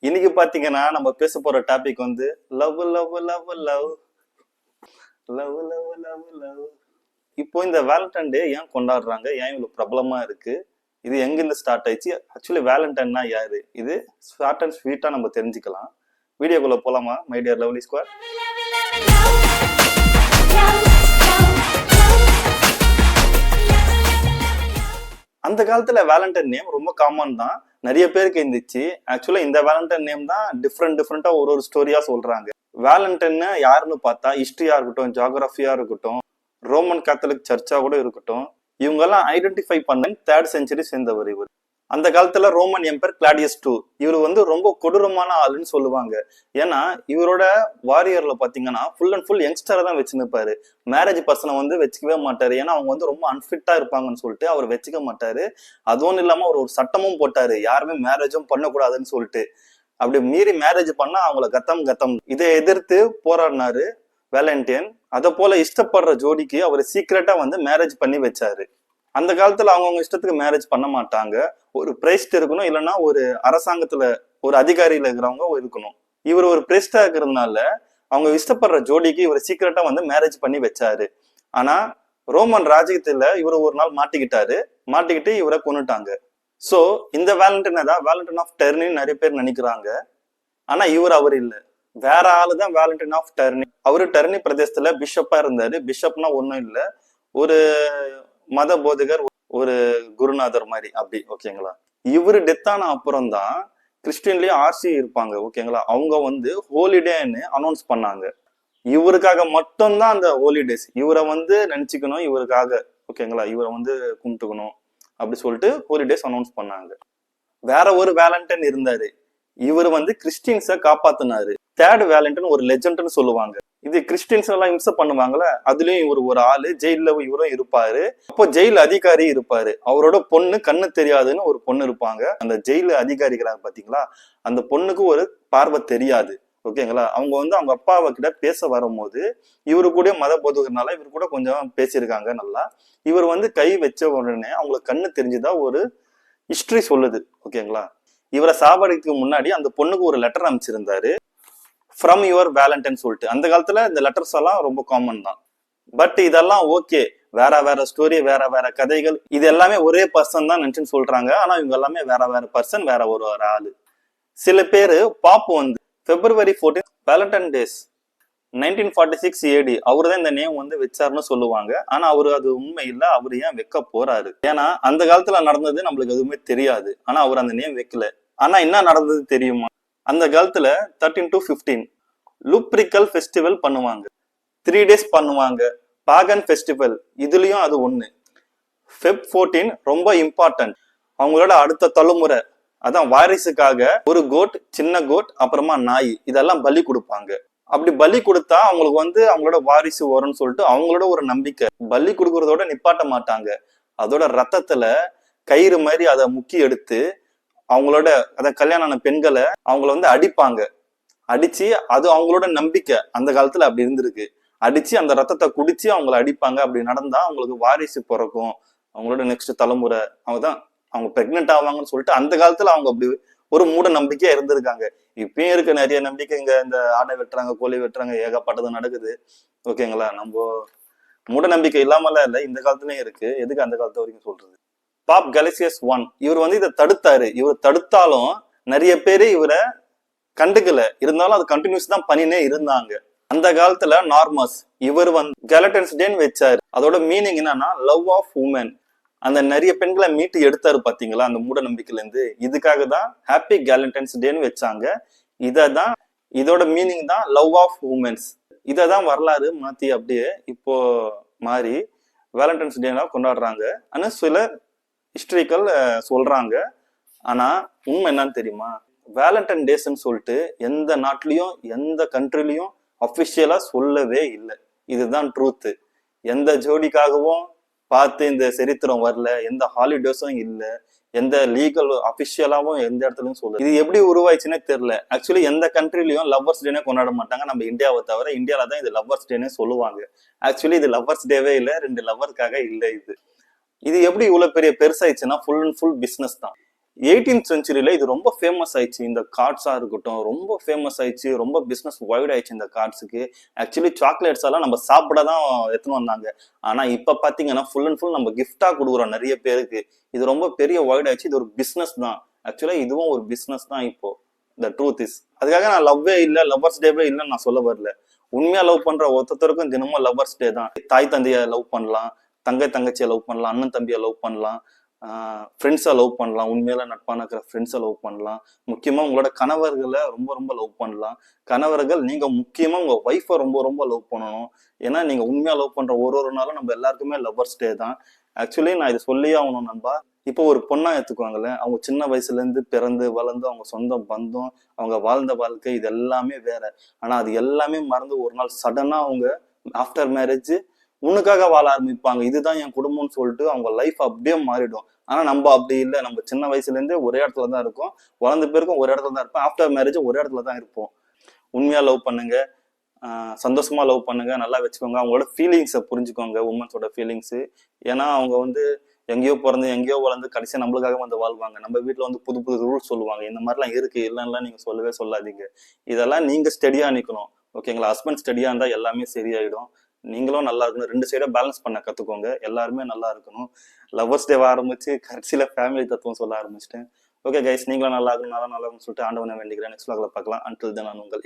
இன்னைக்கு பாத்தீங்கன்னா நம்ம பேச போற டாபிக் வந்து love love love love love love love love. இப்போ இந்த வேலண்டைன் டே ஏன் கொண்டாடுறாங்க, ஏன் இவ்வளவு பிரபலமா இருக்கு, இது எங்கிருந்து ஸ்டார்ட் ஆயிடுச்சு, ஆக்சுவலி வேலண்டைன்னா யாரு, இது ஷார்ட் அண்ட் ஸ்வீட்டா நம்ம தெரிஞ்சுக்கலாம். வீடியோக்குள்ள போலாமா மை டியர் லவ்லி ஸ்குவாட்? அந்த காலத்துல வேலண்டைன் நேம் ரொம்ப காமன் தான், நிறைய பேருக்கு இருந்துச்சு. ஆக்சுவலா இந்த வேலண்டைன் நேம் தான் டிஃப்ரெண்டா ஒரு ஸ்டோரியா சொல்றாங்க. வேலண்டைன் யாருன்னு பார்த்தா ஹிஸ்டரியா இருக்கட்டும், ஜியோகிராஃபியா இருக்கட்டும், ரோமன் கேத்தலிக் சர்ச்சா கூட இருக்கட்டும், இவங்க எல்லாம் ஐடென்டிஃபை பண்ண 3rd செஞ்சுரி சேர்ந்தவர் இவர். அந்த காலத்துல ரோமன் எம்பர் கிளாடியஸ் II இவர் வந்து ரொம்ப கொடூரமான ஆளுன்னு சொல்லுவாங்க. ஏன்னா இவரோட வாரியர்ல பாத்தீங்கன்னா ஃபுல் அண்ட் ஃபுல் யங்ஸ்டரை தான் வச்சுருப்பாரு. மேரேஜ் பர்சனை வந்து வச்சுக்கவே மாட்டாரு. ஏன்னா அவங்க வந்து ரொம்ப அன்ஃபிட்டா இருப்பாங்கன்னு சொல்லிட்டு அவர் வச்சுக்க மாட்டாரு. அதுவும் இல்லாம அவர் ஒரு சட்டமும் போட்டாரு, யாருமே மேரேஜும் பண்ணக்கூடாதுன்னு சொல்லிட்டு. அப்படி மீறி மேரேஜ் பண்ணா அவங்கள கத்தம். இதை எதிர்த்து போராடினாரு வேலண்டைன். அதை போல இஷ்டப்படுற ஜோடிக்கு அவர் சீக்கிரட்டா வந்து மேரேஜ் பண்ணி வச்சாரு. அந்த காலத்துல அவங்கவுங்க இஷ்டத்துக்கு மேரேஜ் பண்ண மாட்டாங்க. ஒரு பிரைஸ்ட் இருக்கணும், இல்லைன்னா ஒரு அரசாங்கத்துல ஒரு அதிகாரியில இருக்கிறவங்க இருக்கணும். இவர் ஒரு பிரைஸ்டா இருக்கிறதுனால அவங்க இஷ்டப்படுற ஜோடிக்கு இவர் சீக்கிரட்டா வந்து மேரேஜ் பண்ணி வச்சாரு. ஆனா ரோமன் ராஜ்யத்துல இவர் ஒரு நாள் மாட்டிக்கிட்டு இவரை கொன்னுட்டாங்க. சோ இந்த வேலண்டைன் தான் வேலண்டைன் ஆஃப் டெர்னின்னு நிறைய பேர் நினைக்கிறாங்க. ஆனா அவர் இல்ல, வேற ஆளுதான் வேலண்டைன் ஆஃப் டெர்னி. அவரு டெர்னி பிரதேசத்துல பிஷப்பா இருந்தாரு. பிஷப்னா ஒண்ணும் இல்ல, ஒரு மத போதகர், ஒரு குருநாதர் மாதிரி அப்படி, ஓகேங்களா. இவரு டெத் ஆன அப்புறம் தான் கிறிஸ்டின்லயும் ஆர்சி இருப்பாங்க, ஓகேங்களா. அவங்க வந்து ஹோலிடேன்னு அனௌன்ஸ் பண்ணாங்க. இவருக்காக மட்டும்தான் அந்த ஹோலிடேஸ், இவரை வந்து நினைச்சுக்கணும் இவருக்காக, ஓகேங்களா. இவரை வந்து கும்பிட்டுக்கணும் அப்படி சொல்லிட்டு ஹோலிடேஸ் அனௌன்ஸ் பண்ணாங்க. வேற ஒரு வேலண்டைன் இருந்தாரு, இவர் வந்து கிறிஸ்டின்ஸை காப்பாத்தினாரு. 3rd வேலண்டைன் ஒரு லெஜெண்ட்னு சொல்லுவாங்க. இது கிறிஸ்டின்ஸ் எல்லாம் இம்சை பண்ணுவாங்கல்ல, அதுலயும் இவர் ஒரு ஆளு. ஜெயில இவரும் இருப்பாரு. அப்போ ஜெயில் அதிகாரி இருப்பாரு, அவரோட பொண்ணு கண்ணு தெரியாதுன்னு ஒரு பொண்ணு இருப்பாங்க. அந்த ஜெயில அதிகாரிகளாக பாத்தீங்களா, அந்த பொண்ணுக்கு ஒரு பார்வை தெரியாது, ஓகேங்களா. அவங்க வந்து அவங்க அப்பாவை கிட்ட பேச வரும்போது இவரு கூட மத போதகர்னால இவர் கூட கொஞ்சம் பேசியிருக்காங்க நல்லா. இவர் வந்து கை வச்ச உடனே அவங்களுக்கு கண்ணு தெரிஞ்சுதான் ஒரு ஹிஸ்டரி சொல்லுது, ஓகேங்களா. இவரை சாவடிக்கு முன்னாடி அந்த பொண்ணுக்கு ஒரு லெட்டர் அனுப்பிச்சிருந்தாரு, ஃப்ரம் யுவர் வேலண்டைன் சொல்லிட்டு. அந்த காலத்துல இந்த லெட்டர்ஸ் எல்லாம் ரொம்ப காமன் தான். பட் இதெல்லாம் ஓகே, வேற ஸ்டோரி, வேற கதைகள், இது எல்லாமே ஒரே பர்சன் தான் நினைச்சுன்னு சொல்றாங்க. ஆனா இவங்க எல்லாமே வேற பர்சன், வேற ஒரு ஆளு. சில பேரு பாப் வந்து February 14 வேலண்டைன் டேஸ் 1946 AD அவரு தான் இந்த நேம் வந்து வச்சாருன்னு சொல்லுவாங்க. ஆனா அவரு அது உண்மை இல்ல. அவரு ஏன் வைக்க போறாரு, ஏன்னா அந்த காலத்துல நடந்தது நம்மளுக்கு எதுவுமே தெரியாது. ஆனா அவர் அந்த நேம் வைக்கல. ஆனா என்ன நடந்தது தெரியுமா? அந்த காலத்துல 13 to 15 லூப்ரிக்கல் ஃபெஸ்டிவல் பண்ணுவாங்க. 3 days பண்ணுவாங்க. பாகன் ஃபெஸ்டிவல், இதுலயும் அது ஒண்ணு. Feb 14 ரொம்ப இம்பார்ட்டன்ட். அவங்களோட அடுத்த தலைமுறை, அதான் வாரிசுக்காக ஒரு கோட், சின்ன கோட், அப்புறமா நாய், இதெல்லாம் பலி கொடுப்பாங்க. அப்படி பலி கொடுத்தா அவங்களுக்கு வந்து அவங்களோட வாரிசு வரும்னு சொல்லிட்டு அவங்களோட ஒரு நம்பிக்கை. பலி கொடுக்கறதோட நிப்பாட்ட மாட்டாங்க. அதோட ரத்தத்துல கயிறு மாதிரி அதை முக்கி எடுத்து அவங்களோட கல்யாணம் ஆன பெண்களை அவங்கள வந்து அடிப்பாங்க. அடிச்சு, அது அவங்களோட நம்பிக்கை, அந்த காலத்துல அப்படி இருந்திருக்கு. அடிச்சு அந்த ரத்தத்தை குடிச்சு அவங்கள அடிப்பாங்க. அப்படி நடந்தா அவங்களுக்கு வாரிசு பிறக்கும், அவங்களோட நெக்ஸ்ட் தலைமுறை, அவங்க பிரெக்னென்ட் ஆவாங்கன்னு சொல்லிட்டு அந்த காலத்துல அவங்க அப்படி ஒரு மூட நம்பிக்கையா இருந்திருக்காங்க. இப்பயும் இருக்கு நிறைய நம்பிக்கை. இங்க இந்த ஆடை வெட்டுறாங்க, கோழி வெட்டுறாங்க, ஏகப்பட்டது நடக்குது, ஓகேங்களா. நம்ம மூட நம்பிக்கை இல்லாமலாம் இல்லை, இந்த காலத்துலயும் இருக்கு. எதுக்கு அந்த காலத்து வரைக்கும் சொல்றது? பாப் கலேசியஸ் I இவர் வந்து இதை தடுத்தாரு. இவர் தடுத்தாலும் நிறைய பேரு இவரை கண்டுக்கல. இருந்தாலும் அது கண்டினியூஸ் தான் பண்ணினே இருந்தாங்க. அந்த காலத்துல நார்மஸ் இவர் வந்து கேலண்டைன்ஸ் டேன்னு வச்சாரு. அதோட மீனிங் என்னன்னா லவ் ஆஃப் உமன். அந்த நிறைய பெண்களை மீட்டு எடுத்தாரு பாத்தீங்களா அந்த மூட நம்பிக்கையில இருந்து. இதுக்காக தான் ஹாப்பி கேலண்டைன்ஸ் டேன்னு வச்சாங்க. இதோட மீனிங் தான் லவ் ஆஃப் உமன்ஸ். இததான் வரலாறு மாத்தி அப்படியே இப்போ மாறி வேலண்டைன்ஸ் டேனா கொண்டாடுறாங்க. ஆனா சில ஹிஸ்டரிக்கல் சொல்றாங்க. ஆனா உண்மை என்னன்னு தெரியுமா? வேலண்டைன் டேஸ்ன்னு சொல்லிட்டு எந்த நாட்டிலையும் எந்த கண்ட்ரிலையும் அபிஷியலா சொல்லவே இல்லை. இதுதான் ட்ரூத்து. எந்த ஜோடிக்காகவும் பார்த்து இந்த சரித்திரம் வரல, எந்த ஹாலிடேஸும் இல்லை, எந்த லீகல் அபிஷியலாவும் எந்த இடத்துலயும் சொல்லல. இது எப்படி உருவாயிச்சுன்னே தெரியல. ஆக்சுவலி எந்த கண்ட்ரிலையும் லவ்வர்ஸ் டேனே கொண்டாட மாட்டாங்க, நம்ம இந்தியாவை தவிர. இந்தியாவில தான் இது லவ்வர்ஸ் டேனே சொல்லுவாங்க. ஆக்சுவலி இது லவ்வர்ஸ் டேவே இல்லை, 2 லவ்வர்ஸ்க்காக இல்லை. இது எப்படி இவ்வளவு பெரிய பெருசாயிடுச்சுன்னா ஃபுல் அண்ட் ஃபுல் பிசினஸ் தான். 18th செஞ்சுரியில இது ரொம்ப ஃபேமஸ் ஆயிடுச்சு. இந்த கார்ட்ஸா இருக்கட்டும் ரொம்ப ஃபேமஸ் ஆயிடுச்சு. ரொம்ப பிசினஸ் வைட் ஆயிடுச்சு இந்த கார்ட்ஸுக்கு. ஆக்சுவலி சாக்லேட்ஸ் எல்லாம் நம்ம சாப்பிட தான் எடுத்துன்னு வந்தாங்க. ஆனா இப்ப பாத்தீங்கன்னா ஃபுல் அண்ட் ஃபுல் நம்ம கிஃப்டா கொடுக்குறோம் நிறைய பேருக்கு. இது ரொம்ப பெரிய வைட் ஆயிடுச்சு. இது ஒரு பிசினஸ் தான். ஆக்சுவலா இதுவும் ஒரு பிசினஸ் தான் இப்போ. The truth is. அதுக்காக நான் லவ்வே இல்ல, லவ்வர்ஸ் டேவே இல்லைன்னு நான் சொல்ல வரல. உண்மையா லவ் பண்ற ஒருத்தருக்கும் தினமும் லவ்வர்ஸ் டே தான். தாய் தந்தைய லவ் பண்ணலாம், தங்கச்சியை லவ் பண்ணலாம், அண்ணன் தம்பியை லவ் பண்ணலாம், ஃப்ரெண்ட்ஸை லவ் பண்ணலாம், உண்மையில நட்பான இருக்கிற ஃப்ரெண்ட்ஸை லவ் பண்ணலாம். முக்கியமா உங்களோட கணவர்களை ரொம்ப ரொம்ப லவ் பண்ணலாம். கணவர்கள் நீங்க முக்கியமா உங்க ஒய்ஃபை ரொம்ப ரொம்ப லவ் பண்ணணும். ஏன்னா நீங்க உண்மையா லவ் பண்ற ஒரு நாளும் நம்ம எல்லாருக்குமே லவ்வர்ஸ் டே தான். ஆக்சுவலி நான் இதை சொல்லியே ஆகணும் நண்பா. இப்போ ஒரு பொண்ணா எடுத்துக்குவாங்கல்ல, அவங்க சின்ன வயசுல இருந்து பிறந்து வளர்ந்து அவங்க சொந்த பந்தம், அவங்க வாழ்ந்த வாழ்க்கை இது எல்லாமே வேற. ஆனா அது எல்லாமே மறந்து ஒரு நாள் சடனா அவங்க ஆஃப்டர் மேரேஜ் உனக்காக வாழ ஆரம்பிப்பாங்க. இதுதான் என் குடும்பம்னு சொல்லிட்டு அவங்க லைஃப் அப்படியே மாறிடும். ஆனா நம்ம அப்படி இல்லை. நம்ம சின்ன வயசுல இருந்தே ஒரே இடத்துல தான் இருக்கோம். வளர்ந்த பேருக்கும் ஒரே இடத்துல தான் இருப்போம். ஆஃப்டர் மேரேஜ் ஒரே இடத்துல தான் இருப்போம். உண்மையா லவ் பண்ணுங்க, சந்தோஷமா லவ் பண்ணுங்க, நல்லா வச்சுக்கோங்க. அவங்களோட ஃபீலிங்ஸை புரிஞ்சுக்கோங்க, உமன்ஸோட ஃபீலிங்ஸ். ஏன்னா அவங்க வந்து எங்கேயோ பிறந்து எங்கேயோ வளர்ந்து கடைசியா நம்மளுக்காக வந்து வாழ்வாங்க. நம்ம வீட்டுல வந்து புது புது ரூல்ஸ் சொல்லுவாங்க. இந்த மாதிரிலாம் இருக்கு இல்லைன்னா நீங்க சொல்லவே சொல்லாதீங்க. இதெல்லாம் நீங்க ஸ்டெடியா நிக்கணும். ஓகேங்களா? ஹஸ்பண்ட் ஸ்டெடியா இருந்தா எல்லாமே சரியாயிடும். நீங்களும் நல்லா இருக்கணும். ரெண்டு சைடா பேலன்ஸ் பண்ண கத்துக்கோங்க. எல்லாருமே நல்லா இருக்கணும். லவ்வர்ஸ் டேவ ஆரம்பிச்சு கடைசியில ஃபேமிலி தத்துவம் சொல்ல ஆரம்பிச்சிட்டேன். ஓகே கைஸ், நீங்களும் நல்லா இருக்கணும், நல்லா இருக்கும்னு சொல்லிட்டு ஆண்டவனை வேண்டிக்கிறேன். நெக்ஸ்ட் vlogல பார்க்கலாம். அன்டில் தென் நான் உங்கள்